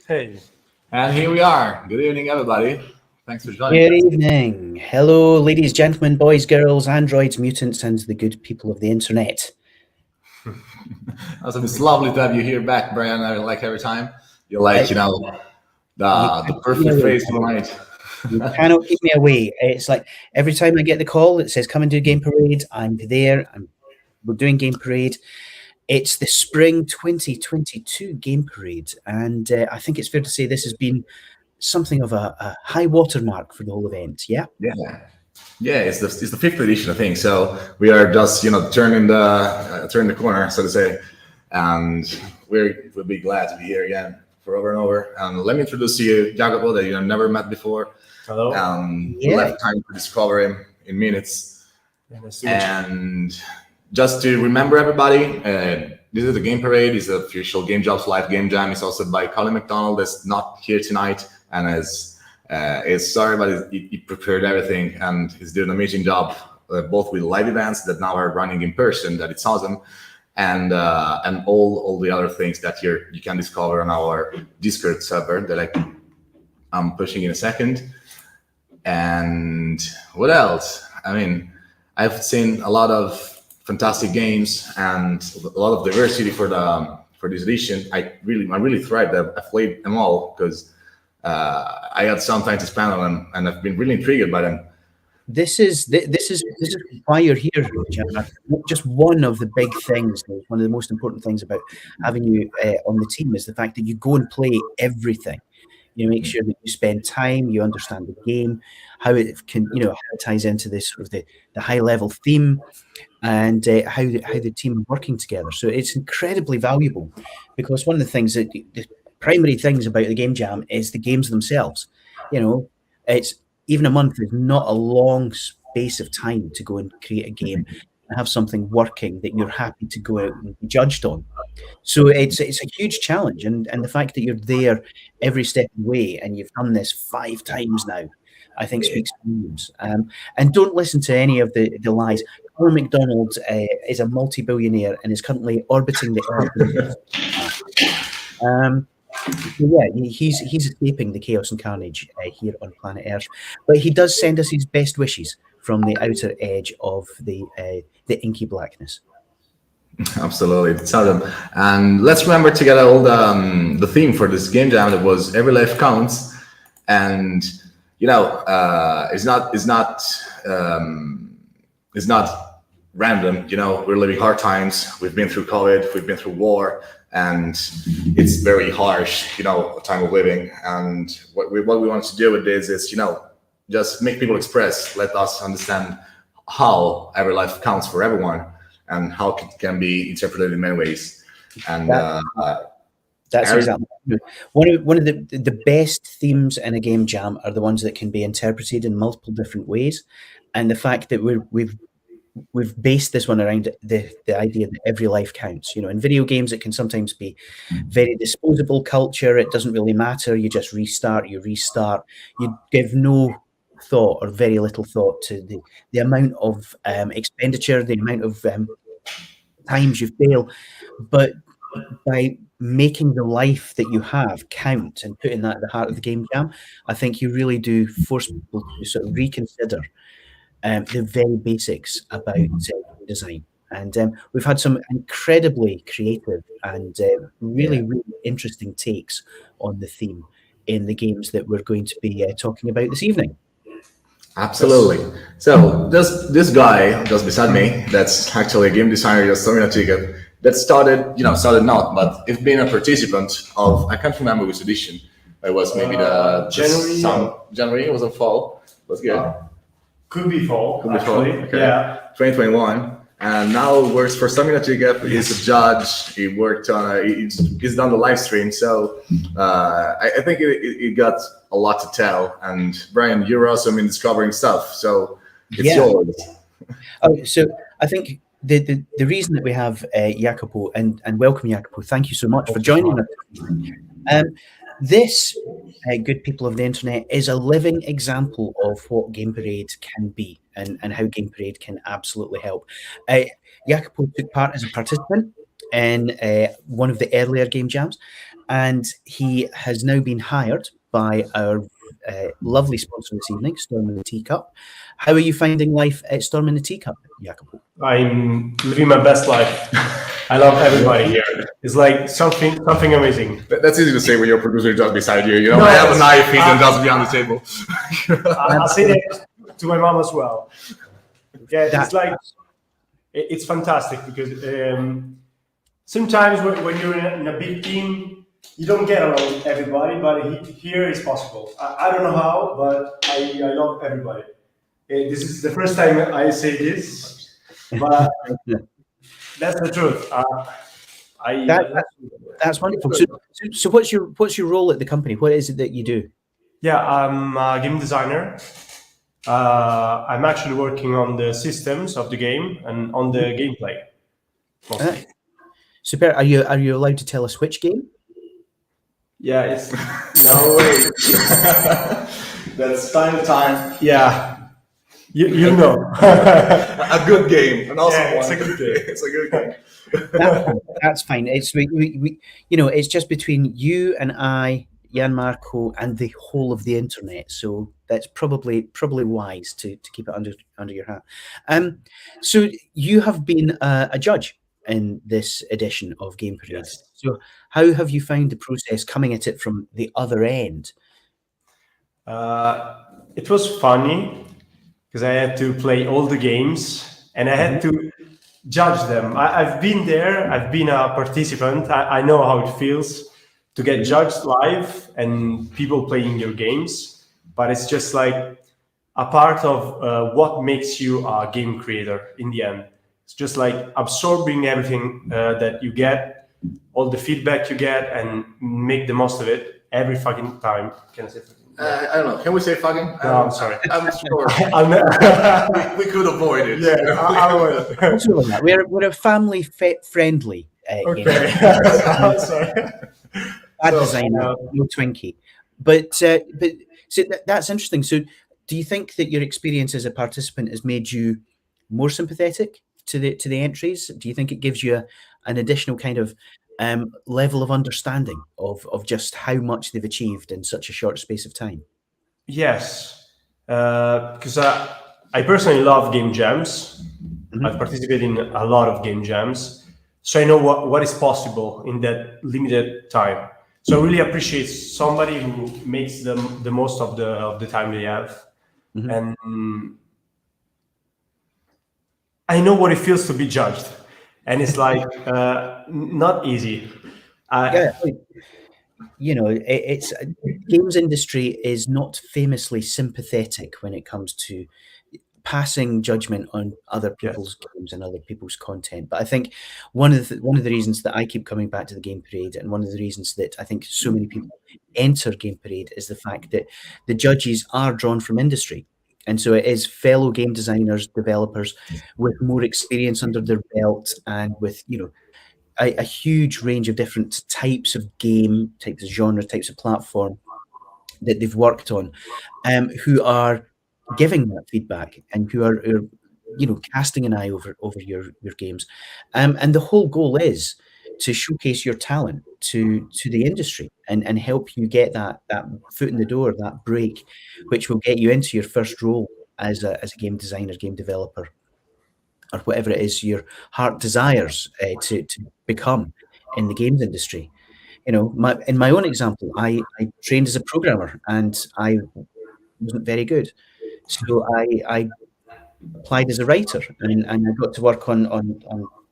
Hey, And here we are. Good evening, everybody. Thanks for joining Good us. evening. Hello, ladies, gentlemen, boys, girls, androids, mutants, and the good people of the internet. Awesome. It's lovely to have you here back, Brian. I like every time. You're Uh, like, you the can't keep me perfect away. face for the night. You cannot keep me away. It's like every time I get the call that says come and do Game Parade, I'm there. We're doing Game Parade. It's the Spring 2022 Game Parade. And I think it's fair to say this has been something of a high watermark for the whole event. Yeah? Yeah. Yeah, it's the fifth edition, I think. So we are just turning the corner, so to say, and we'll be glad to be here again for over and over. And let me introduce to you Jacopo, that you have never met before. hello. We Yeah. left time to discover him in minutes. Yeah, nice to meet you. And just to remember everybody, this is the Game Parade. It's the official Game Jobs Live Game Jam. It's hosted by Colin McDonald, that's not here tonight, and is sorry, but he prepared everything and he's doing an amazing job, both with live events that now are running in person, that it's awesome, and all the other things that you can discover on our Discord server that I'm pushing in a second. And what else? I mean, I've seen a lot of fantastic games and a lot of diversity for this edition. I really thrived. I've played them all because I had some time to spend on them, and I've been really intrigued by them. This is why you're here, Gemma. Just one of the big things, one of the most important things about having you on the team is the fact that you go and play everything. You make sure that you spend time, you understand the game, how it can, how it ties into this sort of the high level theme, and how the team are working together. So it's incredibly valuable because one of the things that the primary things about the game jam is the games themselves. It's even a month is not a long space of time to go and create a game and have something working that you're happy to go out and be judged on. So it's a huge challenge, and the fact that you're there every step of the way and you've done this 5 times now, I think speaks volumes. And don't listen to any of the lies. Colin McDonald is a multi-billionaire and is currently orbiting the Earth. Yeah, he's escaping the chaos and carnage here on planet Earth, but he does send us his best wishes from the outer edge of the inky blackness. Absolutely, it's awesome. And let's remember to get all the theme for this game jam, that was every life counts. And it's not random. We're living hard times. We've been through COVID, we've been through war, and it's very harsh, time of living. And what we want to do with this is, just make people express, let us understand how every life counts for everyone and how it can be interpreted in many ways. And that's exactly one of the best themes in a game jam are the ones that can be interpreted in multiple different ways. And the fact that we've based this one around the idea that every life counts. In video games, it can sometimes be very disposable culture. It doesn't really matter. You just restart, you give no thought or very little thought to the amount of expenditure, the amount of times you fail. But by making the life that you have count and putting that at the heart of the game jam, I think you really do force people to sort of reconsider the very basics about design. And we've had some incredibly creative and really interesting takes on the theme in the games that we're going to be talking about this evening. Absolutely. So this guy just beside me, that's actually a game designer, just Samina Ticket, that started not, but it's been a participant of, I can't remember which edition. It was maybe January, it was a fall. It was good. Could be fall, actually. Okay. Yeah. 2021. And now works for Samina Ticket. He's a judge. He worked on, he's done the live stream. So I think it got a lot to tell. And Brian, you're awesome in discovering stuff. So it's yours. So I think the reason that we have Jacopo and welcome, Jacopo, thank you so much for joining us. This, good people of the internet, is a living example of what Game Parade can be and how Game Parade can absolutely help. Jacopo took part as a participant in one of the earlier game jams, and he has now been hired by our lovely sponsor this evening, Storm in the Teacup. How are you finding life at Storm in the Teacup, Jacopo? I'm living my best life. I love everybody here. It's like something amazing. That's easy to say when your producer just beside you. You know, No, I have a knife, he can just be on the table. I'll say that to my mom as well. Yeah, it's like it's fantastic because sometimes when you're in a big team, you don't get along with everybody, but here it's possible. I don't know how, but I love everybody. This is the first time I say this, but that's the truth. That's wonderful. So what's your role at the company? What is it that you do? Yeah, I'm a game designer. I'm actually working on the systems of the game and on the gameplay. Mostly. Super. Are you allowed to tell us which game? Yeah, it's No way. That's time to time. yeah. You know. A good game. An awesome Yeah, it's one. a good game. It's a good game. That's fine. It's we it's just between you and I, Jan Marco, and the whole of the internet. So that's probably wise to keep it under your hat. So you have been a judge in this edition of Game Parade. Yes. So how have you found the process coming at it from the other end? It was funny because I had to play all the games and I had to judge them. I've been there. I've been a participant. I know how it feels to get judged live and people playing your games. But it's just like a part of what makes you a game creator in the end. It's just like absorbing everything that you get, all the feedback you get, and make the most of it every fucking time. Can I say fucking? I don't know. Can we say fucking? No, I'm sorry. I'm sure. I'm we could avoid it. Yeah, I will. What's wrong with that? We're a family friendly game. Okay. I'm sorry. Bad designer, no Twinkie. But so that's interesting. So do you think that your experience as a participant has made you more sympathetic to the entries? Do you think it gives you an additional kind of level of understanding of just how much they've achieved in such a short space of time? Yes, because I personally love game jams. I've participated in a lot of game jams, so I know what is possible in that limited time. So I really appreciate somebody who makes the most of the time they have, and I know what it feels to be judged, and it's like not easy. Yeah, it's games industry is not famously sympathetic when it comes to passing judgment on other people's games and other people's content. But I think one of the reasons that I keep coming back to the Game Parade, and one of the reasons that I think so many people enter Game Parade, is the fact that the judges are drawn from industry. And so it is fellow game designers, developers with more experience under their belt, and with a huge range of different types of game, types of genre, types of platform that they've worked on, who are giving that feedback and who are casting an eye over your games. And the whole goal is to showcase your talent to the industry and help you get that foot in the door, that break, which will get you into your first role as a game designer, game developer, or whatever it is your heart desires to become in the games industry. In my own example, I trained as a programmer and I wasn't very good. So I applied as a writer and I got to work on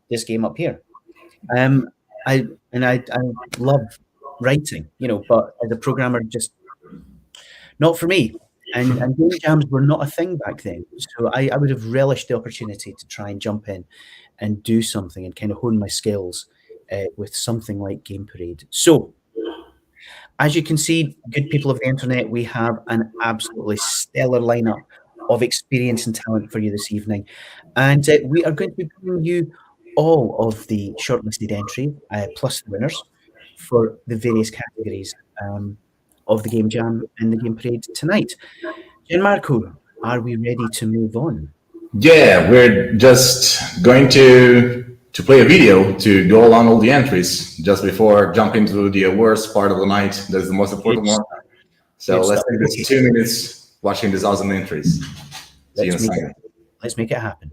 this game up here. I love writing, but as a programmer, just not for me. And game jams were not a thing back then. So I would have relished the opportunity to try and jump in and do something and kind of hone my skills with something like Game Parade. So, as you can see, good people of the internet, we have an absolutely stellar lineup of experience and talent for you this evening. And we are going to be bringing you all of the shortlisted entries, plus the winners, for the various categories of the Game Jam and the Game Parade tonight. Gianmarco, are we ready to move on? Yeah, we're just going to to play a video to go along all the entries just before jumping to the worst part of the night. That's the most important one. So let's take this 2 minutes watching these awesome entries. See you in a second. Let's make it happen.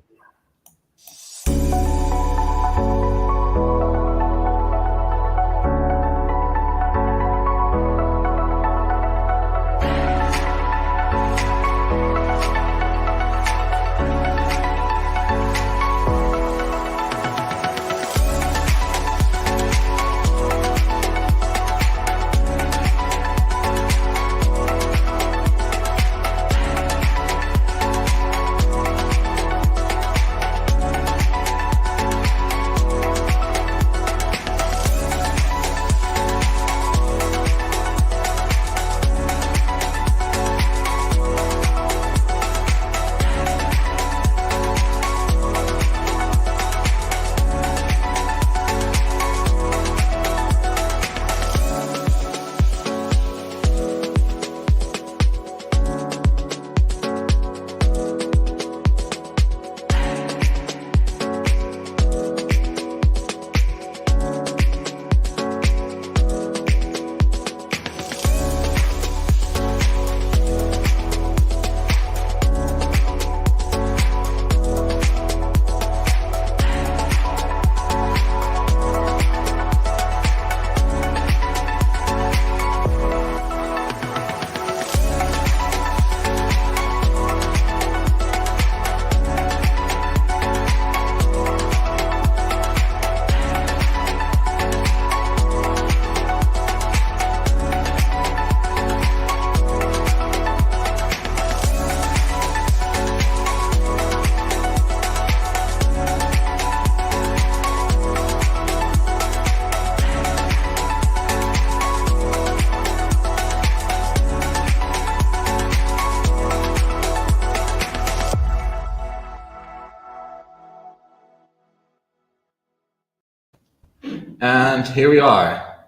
And here we are.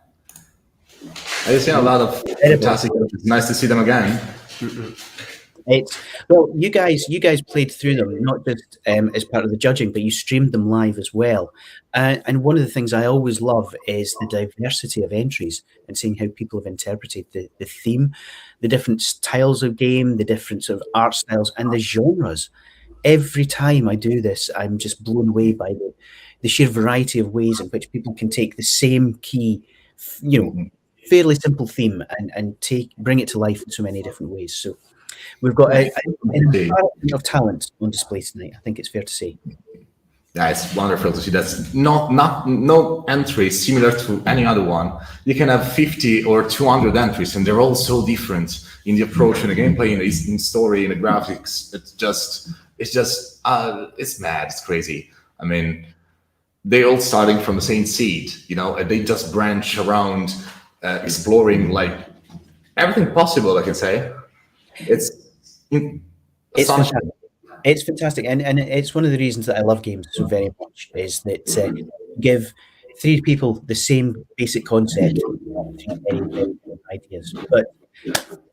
I've seen a lot of fantastic. It's nice to see them again. It's well, you guys played through them not just as part of the judging, but you streamed them live as well. And one of the things I always love is the diversity of entries and seeing how people have interpreted the theme, the different styles of game, the different sort of art styles, and the genres. Every time I do this, I'm just blown away by the sheer variety of ways in which people can take the same key, fairly simple theme and bring it to life in so many different ways. So we've got an environment of talent on display tonight. I think it's fair to say. Yeah, it's wonderful to see. That's no entry similar to any other one. You can have 50 or 200 entries, and they're all so different in the approach, in the gameplay, in story, in the graphics. It's mad. It's crazy. I mean, they all starting from the same seed, and they just branch around, exploring like everything possible. I can say, it's fantastic. It's fantastic, and it's one of the reasons that I love games so very much is that give three people the same basic concept, very, very different ideas. But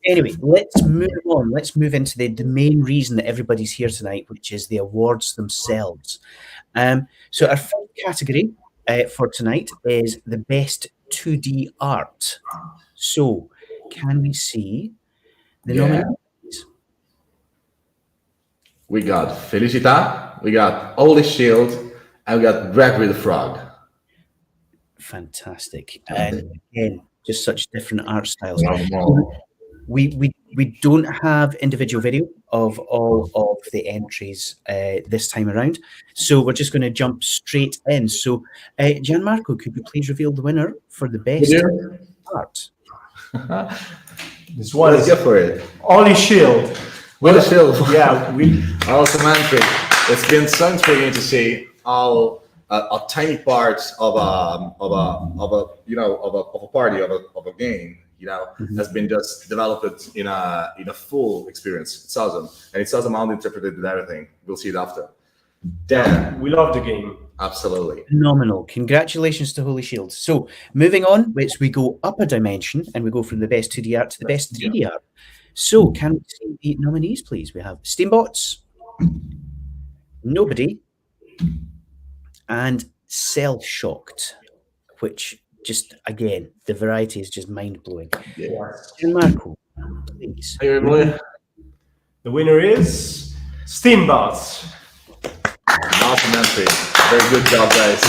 anyway, let's move on. Let's move into the main reason that everybody's here tonight, which is the awards themselves. So our first category for tonight is the best 2D art. So can we see the nominees? We got Felicita, we got Holy Shield, and we got Gregory the Frog. Fantastic. And again, just such different art styles. We don't have individual video of all of the entries this time around, so we're just going to jump straight in. So, Gianmarco, could you please reveal the winner for the best art? This one is go for it. Holy Shield. Holy Shield. Yeah, awesome entry. It's been so intriguing to see how a tiny part of a party of a game, has been just developed in a full experience. It's awesome, and it's awesome how they interpreted and everything. We'll see it after. Dan, we love the game. Absolutely phenomenal. Congratulations to Holy Shield. So moving on, which we go up a dimension and we go from the best 2D art to the best 3D art. So can we see the nominees, please? We have Steambots, Nobody, and Cell Shocked, which just, again, the variety is just mind-blowing. Marco, please. Hey, boy. The winner is Steambots. Awesome entry. Very good job, guys.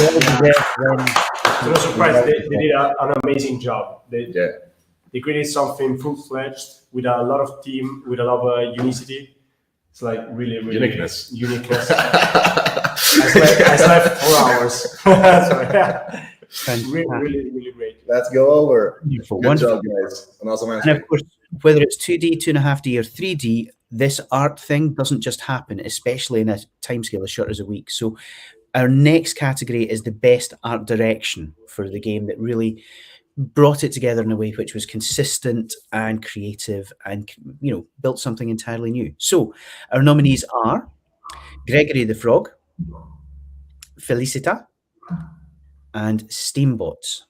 No surprise, they did an amazing job. Yeah. They created something full-fledged with a lot of team, with a lot of unicity. It's like really Uniqueness. I slept 4 hours. So, yeah. Really great. Let's go over. Beautiful. Good job, guys. An awesome entry. And of course, whether it's 2D, 2.5D, or 3D, this art thing doesn't just happen, especially in a timescale as short as a week. So our next category is the best art direction for the game that really brought it together in a way which was consistent and creative and, built something entirely new. So our nominees are Gregory the Frog, Felicita, and Steambots.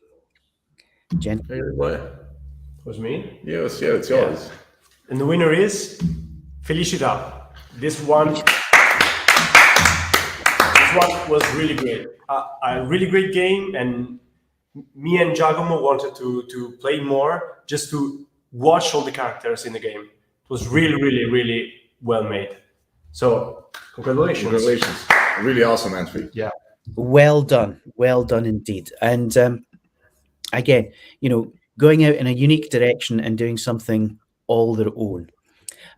Jen? Hey, boy. It was me. Yes, it's yours. And the winner is Felicita. This one was really great. A really great game, and me and Giacomo wanted to play more just to watch all the characters in the game. It was really well made. So congratulations. Really awesome entry. Yeah. Well done indeed. And again, going out in a unique direction and doing something all their own.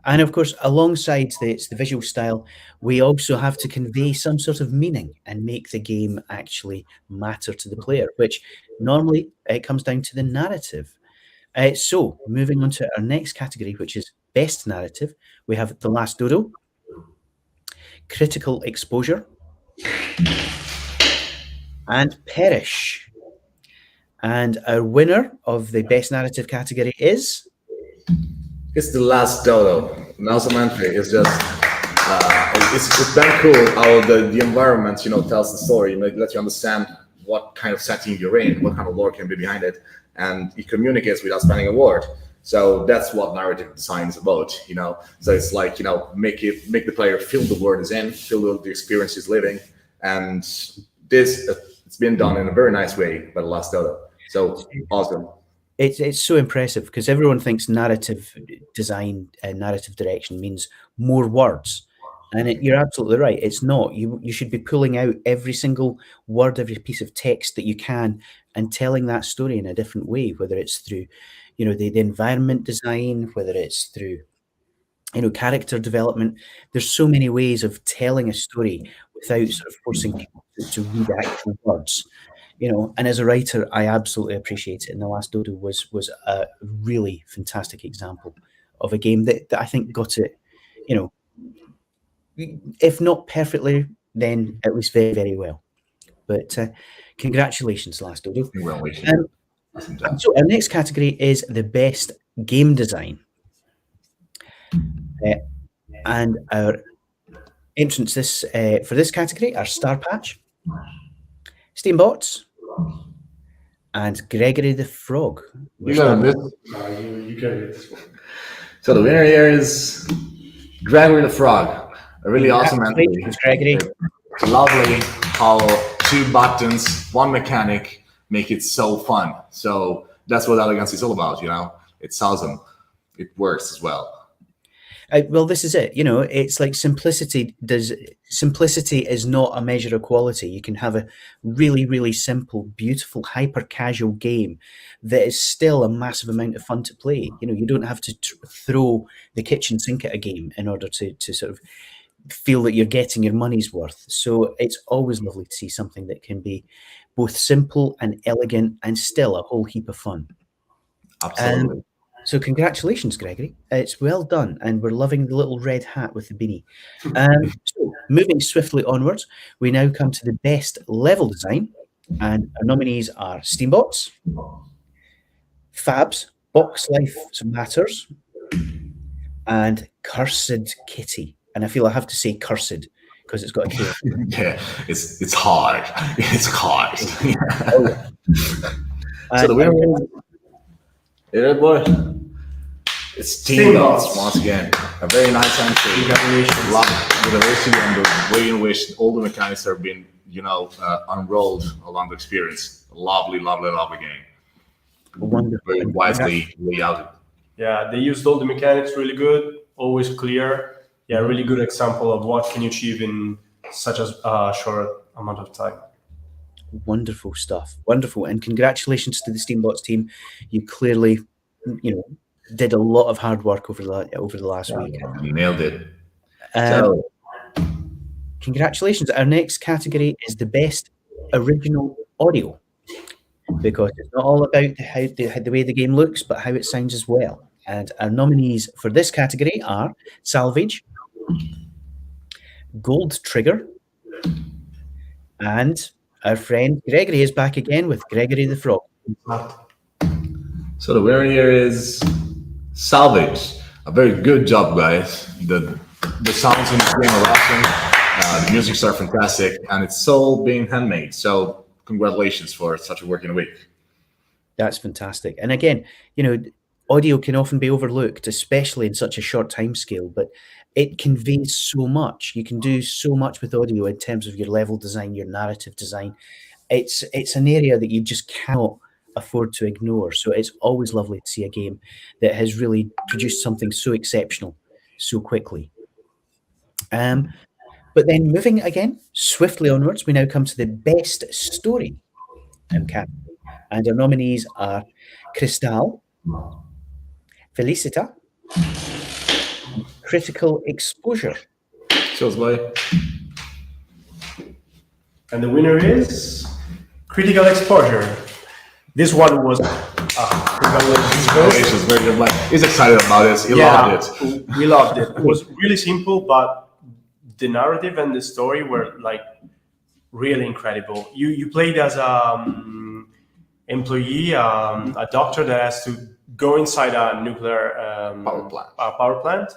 And of course, alongside the visual style, we also have to convey some sort of meaning and make the game actually matter to the player, which normally it comes down to the narrative. So moving on to our next category, which is best narrative, we have The Last Dodo, Critical Exposure, and Perish. And our winner of the best narrative category is... It's The Last Dodo. An awesome entry. It's just, it's damn cool how the environment, tells the story. It lets you understand what kind of setting you're in, what kind of lore can be behind it, and it communicates without spelling a word. So that's what narrative design is about, So it's like, make the player feel the world is in, feel the experience is living, and this it's been done in a very nice way by The Last Dodo. So awesome. It's so impressive because everyone thinks narrative design and narrative direction means more words, and you're absolutely right. It's not. You should be pulling out every single word, every piece of text that you can, and telling that story in a different way. Whether it's through, the environment design, whether it's through, character development. There's so many ways of telling a story without sort of forcing people to read actual words. And as a writer, I absolutely appreciate it. And The Last Dodo was a really fantastic example of a game that I think got it, if not perfectly, then at least very, very well. But congratulations, Last Dodo. So our next category is the best game design. And our entrants for this category are Star Patch, Steambots, and Gregory the Frog. You got this. You can get this one. So the winner here is Gregory the Frog. A really awesome entry. Gregory. Lovely how 2 buttons, 1 mechanic make it so fun. So that's what Elegance is all about, It's awesome. It works as well. Well, this is it. It's like simplicity is not a measure of quality. You can have a really, really simple, beautiful, hyper casual game that is still a massive amount of fun to play. You don't have to throw the kitchen sink at a game in order to sort of feel that you're getting your money's worth. So it's always lovely to see something that can be both simple and elegant and still a whole heap of fun. Absolutely. So congratulations, Gregory. It's well done, and we're loving the little red hat with the beanie. So moving swiftly onwards, we now come to the best level design, and our nominees are Steambots, Fabs, Box Life Matters, and Cursed Kitty. And I feel I have to say cursed because it's got a K. Yeah, it's hard. It's hard. Oh, yeah. So the winner is... Yeah, boy. It's Steambots once again. A very nice entry. Congratulations. Love the diversity and the way in which all the mechanics are being unrolled along the experience. Lovely, lovely, lovely game. Wonderful. Very wisely laid out. Yeah, they used all the mechanics really good, always clear. Yeah, really good example of what can you achieve in such a short amount of time. Wonderful stuff. Wonderful. And congratulations to the Steambots team. You clearly, did a lot of hard work over the last week. You nailed it. So, congratulations. Our next category is the best original audio, because it's not all about the way the game looks, but how it sounds as well. And our nominees for this category are Salvage, Gold Trigger, and our friend Gregory is back again with Gregory the Frog. So the winner here is Salvage. A very good job, guys. The sounds in this game are awesome. The musics are fantastic, and it's all being handmade. So congratulations for such a working week. That's fantastic. And again, audio can often be overlooked, especially in such a short time scale, but it conveys so much. You can do so much with audio in terms of your level design, your narrative design. It's an area that you just cannot afford to ignore. So it's always lovely to see a game that has really produced something so exceptional so quickly. But then moving again swiftly onwards, we now come to the best story category. And our nominees are Cristal, Felicita, Critical Exposure. Cheers, boy. And the winner is Critical Exposure. This one was congratulations. Very good. He's excited about this. He loved it. We loved it. It was really simple, but the narrative and the story were really incredible. You played as a employee, a doctor that has to go inside a nuclear power plant.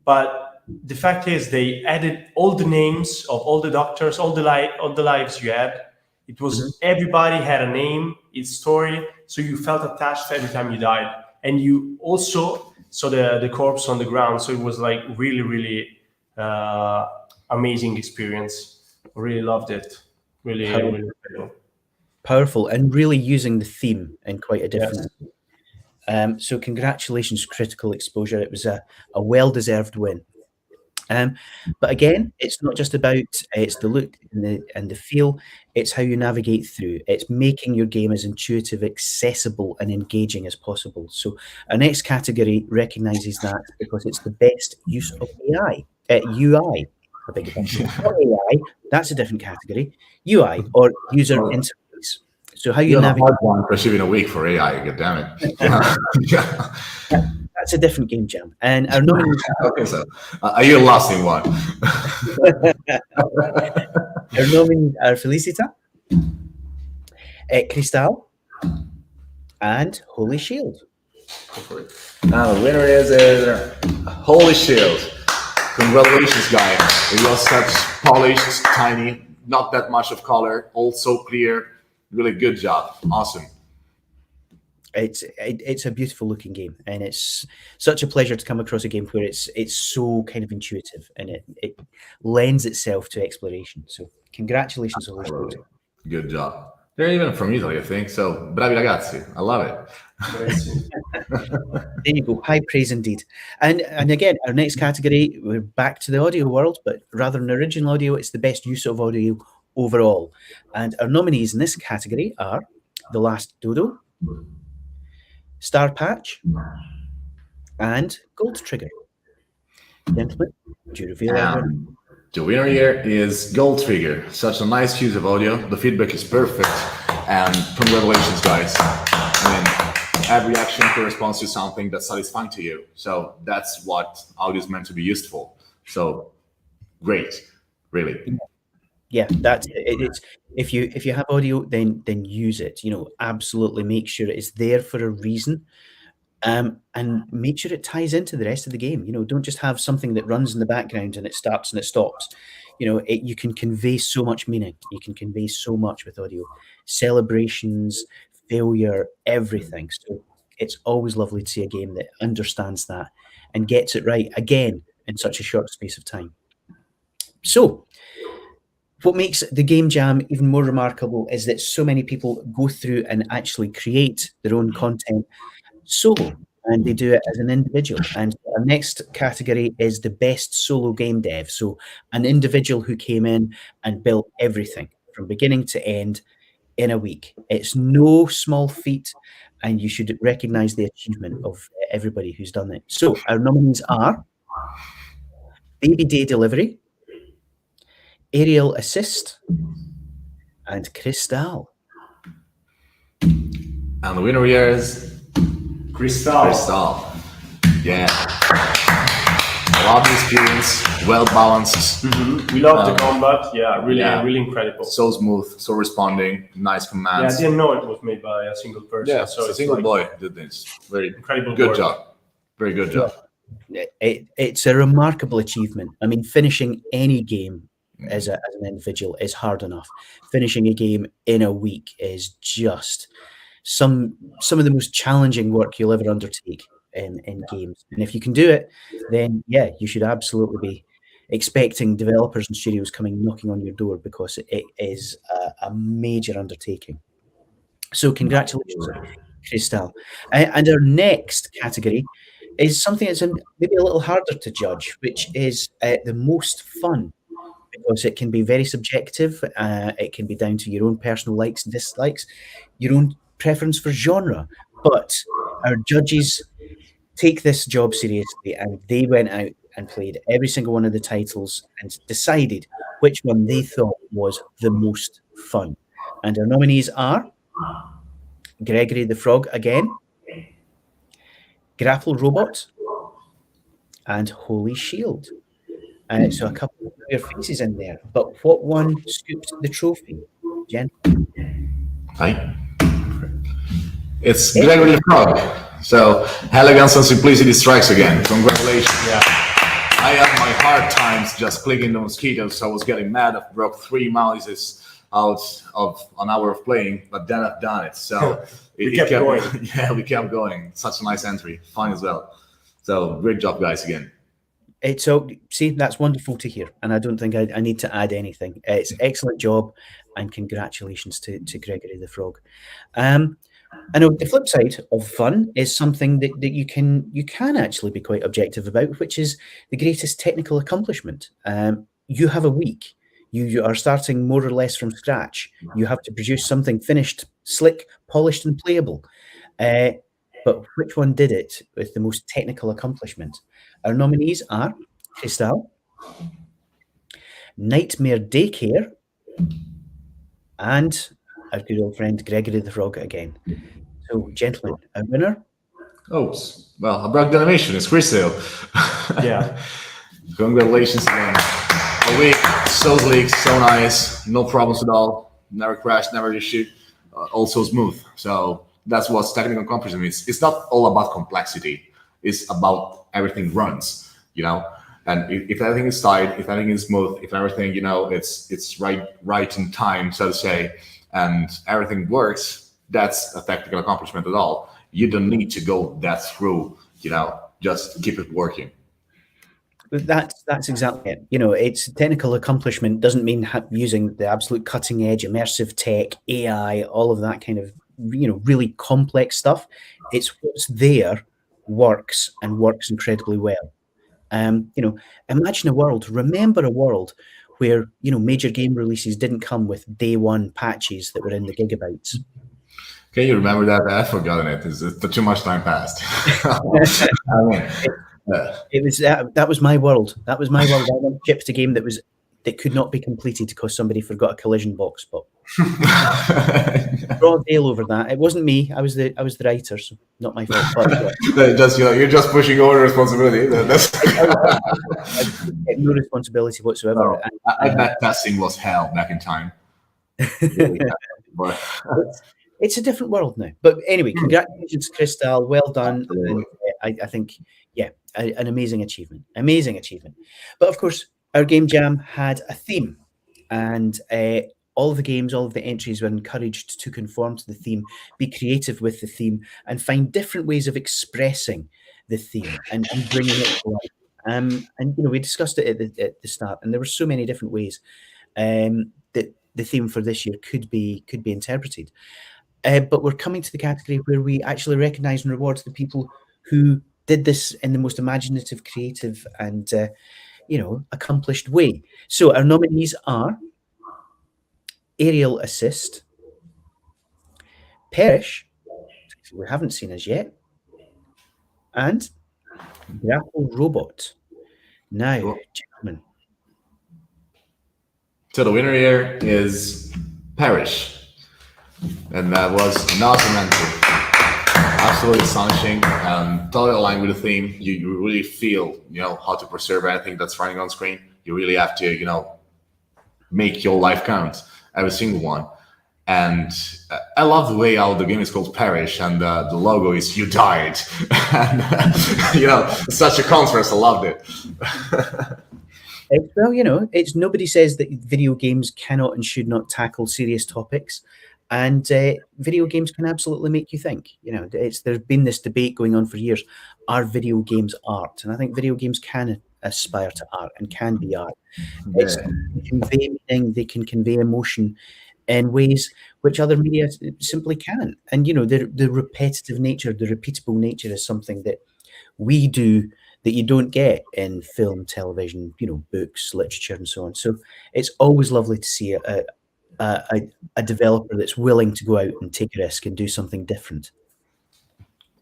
But the fact is, they added all the names of all the doctors, all the lives you had. It was everybody had a name, its story, so you felt attached every time you died, and you also saw the corpse on the ground. So it was really, really amazing experience. Really loved it. Really, really powerful, and really using the theme in quite a different way. So congratulations, Critical Exposure. It was a well-deserved win. But again, it's not just about it's the look and the feel. It's how you navigate through. It's making your game as intuitive, accessible, and engaging as possible. So our next category recognizes that, because it's the best use of AI, UI. I beg your pardon. Not AI. That's a different category. UI, or user interface. So how you navigate. One receiving a week for AI. God damn it. That's a different game jam. And our nominees. Okay, so are you lost in one? Our nominees are Felicita, Cristal, and Holy Shield. Now the winner is Holy Shield. Congratulations, guys. It was such polished, tiny, not that much of color, also clear. Really good job. Awesome. It's a beautiful looking game, and it's such a pleasure to come across a game where it's so kind of intuitive, and it lends itself to exploration. So congratulations, Holy Shield. Good job. They're even from Italy, I think. So bravi ragazzi. I love it. There you go. High praise indeed. And again, our next category, we're back to the audio world, but rather than original audio, it's the best use of audio overall. And our nominees in this category are The Last Dodo, Star Patch, and Gold Trigger. Gentlemen, do you reveal everyone? The winner here is Gold Trigger. Such a nice use of audio. The feedback is perfect. And congratulations, guys. Every action corresponds to something that's satisfying to you. So that's what audio is meant to be used for. So great, really. Yeah, that's it. It's if you have audio, then use it. Absolutely make sure it's there for a reason, and make sure it ties into the rest of the game. Don't just have something that runs in the background and it starts and it stops. You can convey so much meaning. You can convey so much with audio. Celebrations, failure, everything. So it's always lovely to see a game that understands that and gets it right again in such a short space of time. So What makes the Game Jam even more remarkable is that so many people go through and actually create their own content solo, and they do it as an individual. And our next category is the best solo game dev. So an individual who came in and built everything from beginning to end in a week. It's no small feat, and you should recognize the achievement of everybody who's done it. So our nominees are Baby Day Delivery, Aerial Assist, and Crystal. And the winner here is Crystal. Yeah. A lot of experience, well balanced. We love the combat. Yeah, really incredible. So smooth, so responding, nice commands. Yeah, I didn't know it was made by a single person. Yeah, so a single boy did this. Very incredible. Good work. job. Very good job. It's a remarkable achievement. I mean, finishing any game as an individual is hard enough. Finishing a game in a week is just some of the most challenging work you'll ever undertake in games. And if you can do it, then yeah, you should absolutely be expecting developers and studios coming knocking on your door, because it is a major undertaking. So congratulations, Crystal. And our next category is something that's maybe a little harder to judge, which is the most fun, because it can be very subjective. It can be down to your own personal likes and dislikes, your own preference for genre. But our judges take this job seriously, and they went out and played every single one of the titles and decided which one they thought was the most fun. And our nominees are Gregory the Frog again, Grapple Robot, and Holy Shield. So a couple of your faces in there. But what one scooped the trophy, Jen? Hi. It's Gregory the Frog. So elegance and simplicity strikes again. Congratulations. Yeah. I had my hard times just clicking the mosquitoes. So I was getting mad. I broke 3 mouses out of an hour of playing, but then I've done it. So we kept going. Yeah, we kept going. Such a nice entry. Fun as well. So great job, guys, again. So see, that's wonderful to hear, and I don't think I need to add anything. It's excellent job, and congratulations to Gregory the Frog. I know the flip side of fun is something that you can actually be quite objective about, which is the greatest technical accomplishment. You have a week. You are starting more or less from scratch. You have to produce something finished, slick, polished, and playable. But which one did it with the most technical accomplishment? Our nominees are Crystal, Nightmare Daycare, and our good old friend Gregory the Frog again. So, gentlemen, our winner? Oops. Well, I broke the animation. It's Crystal. Yeah. Congratulations again. A week, so sleek, so nice, no problems at all. Never crashed, never issued. Also smooth. So that's what technical accomplishment is. It's not all about complexity. It's about everything runs, And if everything is tight, if everything is smooth, if everything, it's right in time, so to say, and everything works, that's a technical accomplishment at all. You don't need to go that through, just keep it working. That's exactly it. It's technical accomplishment doesn't mean using the absolute cutting edge, immersive tech, AI, all of that kind of, really complex stuff. It's what's there works and works incredibly well. Imagine remember a world where, major game releases didn't come with day one patches that were in the gigabytes. Can you remember that? I've forgotten it. It's too much time passed. It was that was my world. That was my world. I shipped a game that could not be completed because somebody forgot a collision box. But broad deal over that. It wasn't me. I was the writer, so not my fault. But, you're just pushing over responsibility. That's no responsibility whatsoever. I bet testing was hell back in time. But it's a different world now. But anyway, congratulations, Crystal. Well done. And, I think, yeah, an amazing achievement. Amazing achievement. But of course, our Game Jam had a theme, and all of the games, all of the entries were encouraged to conform to the theme, be creative with the theme, and find different ways of expressing the theme and bringing it to life. And we discussed it at the start, and there were so many different ways. the theme for this year could be interpreted. But we're coming to the category where we actually recognise and reward the people who did this in the most imaginative, creative, and accomplished way. So our nominees are Aerial Assist, Perish, we haven't seen as yet, and Grapple Robot. Now, gentlemen. So the winner here is Perish. And that was an awesome answer. Absolutely astonishing. Totally aligned with the theme. You really feel, how to preserve anything that's running on screen. You really have to, make your life count, every single one. And I love the way how the game is called Perish, and the logo is "You Died." And, such a contrast. I loved it. Well, it's nobody says that video games cannot and should not tackle serious topics, and video games can absolutely make you think. There's been this debate going on for years: are video games art? And I think video games can aspire to art and can be art. Yeah. They can convey meaning, they can convey emotion in ways which other media simply can't. And the repetitive nature, the repeatable nature is something that we do that you don't get in film, television, books, literature, and so on. So it's always lovely to see a developer that's willing to go out and take a risk and do something different.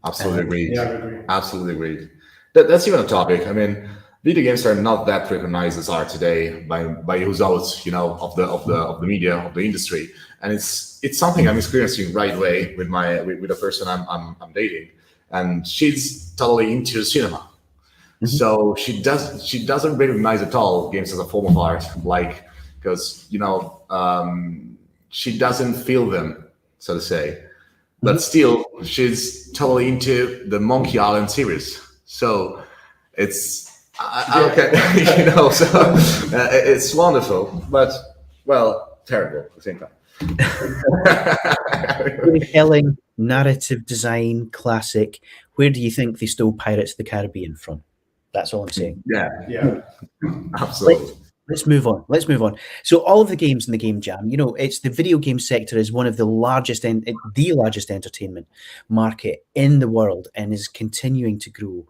Absolutely agreed. Yeah, I agree. Absolutely agreed. That's even a topic. I mean, video games are not that recognized as art today by who's out, of the media, of the industry, and it's something I'm experiencing right away with the person I'm dating, and she's totally into cinema. Mm-hmm. So she doesn't recognize at all games as a form of art, because she doesn't feel them, so to say. But still, she's totally into the Monkey Island series. So it's okay, so it's wonderful, but terrible at the same time. Storytelling, narrative design, classic. Where do you think they stole Pirates of the Caribbean from? That's all I'm saying. Yeah, absolutely. Let's move on. So all of the games in the Game Jam, it's the video game sector is one of the largest entertainment market in the world, and is continuing to grow.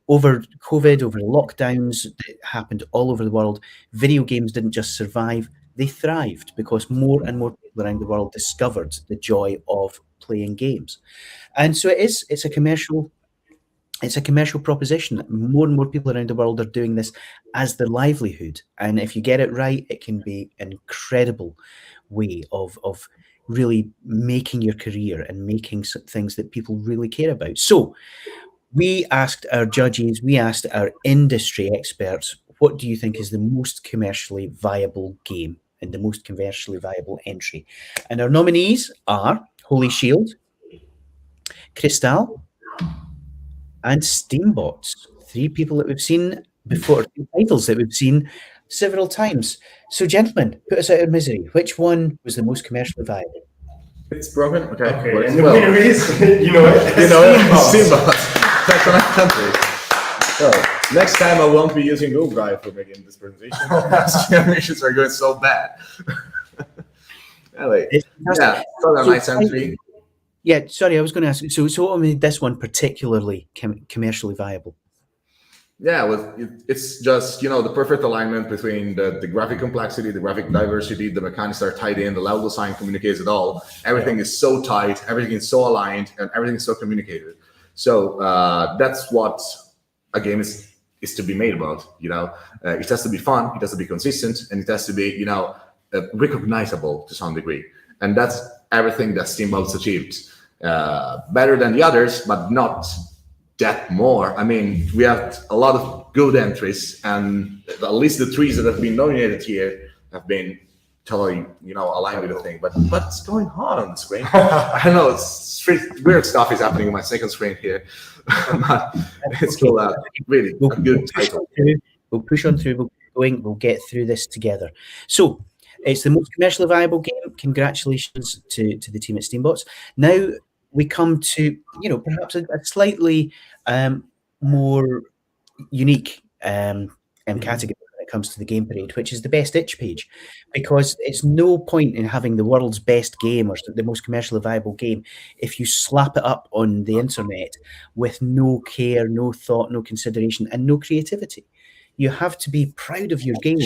Over COVID, over the lockdowns that happened all over the world, video games didn't just survive, they thrived, because more and more people around the world discovered the joy of playing games. And so it's a commercial proposition. More and more people around the world are doing this as their livelihood. And if you get it right, it can be an incredible way of really making your career and making things that people really care about. So we asked our judges, we asked our industry experts, what do you think is the most commercially viable game and the most commercially viable entry? And our nominees are Holy Shield, Crystal, and Steambots. 3 people that we've seen before, 3 titles that we've seen several times. So, gentlemen, put us out of misery. Which one was the most commercially viable? It's broken. Okay. And the winner is, Steambots. That's what I'm country. So next time I won't be using Google Drive for making this presentation. Animations are going so bad. Anyway, nice entry. Yeah, sorry, I was going to ask. So what made this one particularly commercially viable? Yeah, it's just the perfect alignment between the graphic complexity, the graphic diversity, the mechanics are tied in, the level design communicates it all. Everything is so tight, everything is so aligned, and everything is so communicated. So that's what a game is to be made about. It has to be fun, it has to be consistent, and it has to be recognizable to some degree. And that's everything that Steamboats achieved. Better than the others, but not that more. I mean, we have a lot of good entries, and at least the 3 that have been nominated here have been totally, aligned with the thing. But what's going on the screen? I don't know. It's weird stuff is happening on my second screen here. But it's still really a good title. We'll push on through. We'll get through this together. So it's the most commercially viable game. Congratulations to the team at Steambots. Now we come to perhaps a slightly more unique category. it comes to the Game Parade, which is the best itch page, because it's no point in having the world's best game or the most commercially viable game if you slap it up on the internet with no care, no thought, no consideration, and no creativity. You have to be proud of your game.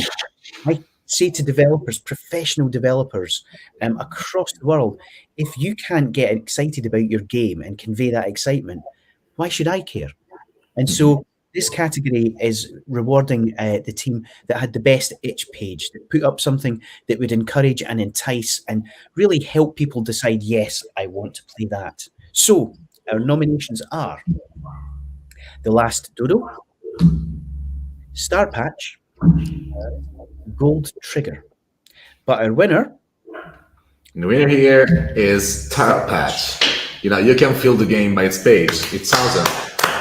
I say to developers, professional developers across the world, if you can't get excited about your game and convey that excitement, why should I care? And so this category is rewarding the team that had the best itch page, that put up something that would encourage and entice and really help people decide, yes, I want to play that. So our nominations are The Last Dodo, Star Patch, Gold Trigger. But our winner... The winner here is Star Patch. You know, you can feel the game by its page. It's awesome.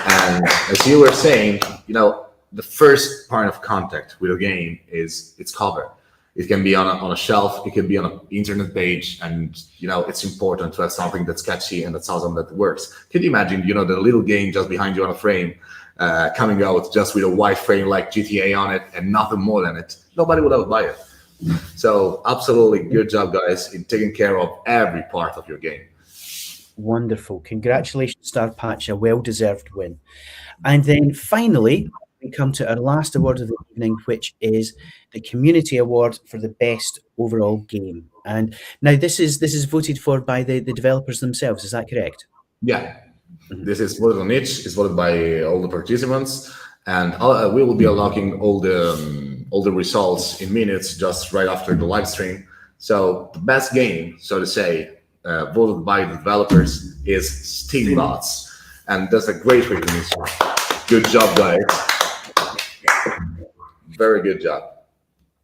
And as you were saying, you know, the first point of contact with a game is its cover. It can be on a shelf, it can be on an internet page, and, you know, it's important to have something that's catchy and that's awesome, that works. Can you imagine, you know, the little game just behind you on a frame coming out just with a white frame like GTA on it and nothing more than it? Nobody would ever buy it. So absolutely good job, guys, in taking care of every part of your game. Wonderful. Congratulations, Star Patch, a well-deserved win. And then finally, we come to our last award of the evening, which is the Community Award for the best overall game. And now this is voted for by the developers themselves. Is that correct? Yeah. This is voted on itch. It's voted by all the participants, and we will be unlocking all the results in minutes, just right after the live stream. So the best game, so to say, voted by the developers is Steambots, and that's a great recognition. Good job, guys. Very good job.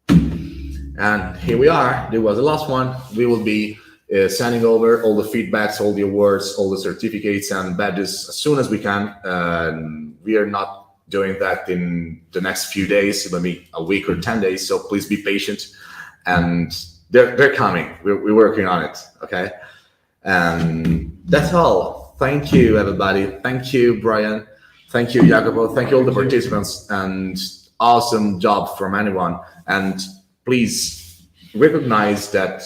And here we are. There was the last one. We will be sending over all the feedbacks, all the awards, all the certificates and badges as soon as we can. We are not doing that in the next few days, maybe a week or 10 days. So please be patient. And they're coming. We're working on it. Okay. And that's all. Thank you, everybody. Thank you, Brian. Thank you, Jacopo. Thank you, all the participants. And awesome job from anyone. And please recognize that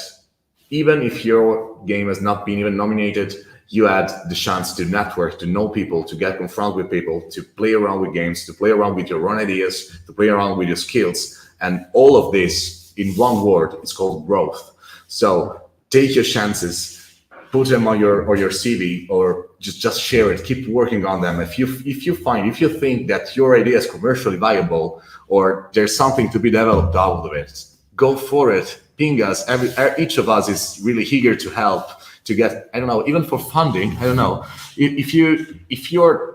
even if your game has not been even nominated, you had the chance to network, to know people, to get confronted with people, to play around with games, to play around with your own ideas, to play around with your skills. And all of this in one word is called growth. So take your chances, put them on your CV, or just share it. Keep working on them. If you think that your idea is commercially viable or there's something to be developed out of it, go for it. Ping us. Each of us is really eager to help, to get, I don't know, even for funding. I don't know. If you're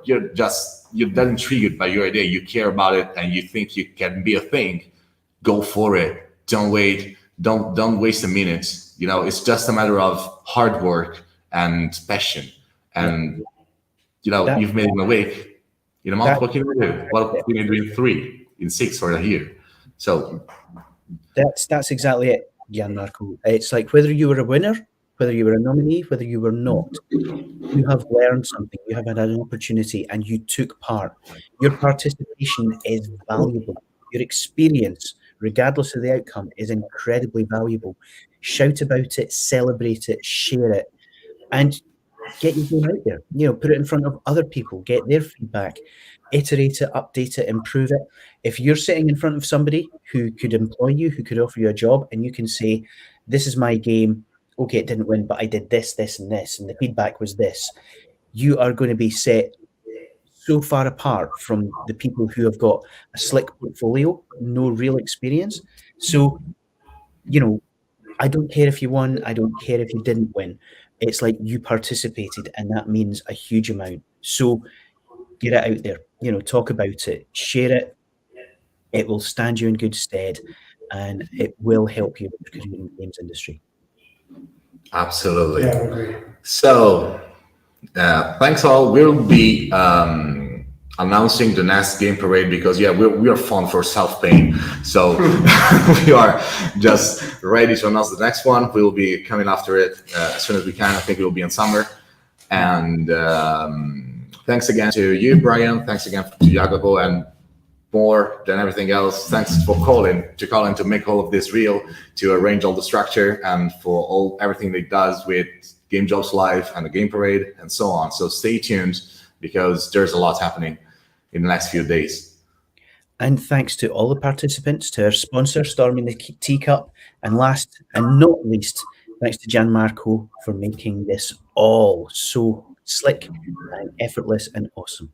that intrigued by your idea, you care about it, and you think you can be a thing, go for it. Don't wait. Don't waste a minute. You know, it's just a matter of hard work and passion. And you know, you've made it in a week. In a month, what can you do? What can you do in 3, in 6, or a year? So that's exactly it, Gianmarco. It's like whether you were a winner, whether you were a nominee, whether you were not, you have learned something, you have had an opportunity, and you took part. Your participation is valuable. Your experience, regardless of the outcome, is incredibly valuable. Shout about it, celebrate it, share it, and get your game out there. You know, put it in front of other people, get their feedback, iterate it, update it, improve it. If you're sitting in front of somebody who could employ you, who could offer you a job, and you can say, this is my game, okay, it didn't win, but I did this, this, and this, and the feedback was this, you are going to be set so far apart from the people who have got a slick portfolio, no real experience. So, you know, I don't care if you won, I don't care if you didn't win. It's like you participated, and that means a huge amount. So get it out there, you know, talk about it, share it. It will stand you in good stead, and it will help you with your career in the games industry. Absolutely. Yeah, I agree. So thanks all. We'll be announcing the next game parade because we are fun for self-paying. So we are just ready to announce the next one. We will be coming after it as soon as we can. I think it will be in summer. And thanks again to you, Brian. Thanks again to Jacopo. And more than everything else, thanks for Colin to make all of this real, to arrange all the structure, and for everything that he does with Game Jobs Live and the Game Parade and so on. So stay tuned, because there's a lot happening in the next few days. And thanks to all the participants, to our sponsor, Storming the Teacup, and last and not least, thanks to Gianmarco for making this all so slick and effortless and awesome.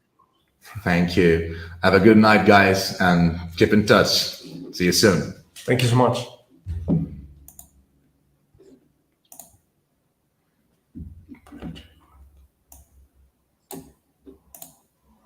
Thank you. Have a good night, guys, and keep in touch. See you soon. Thank you so much.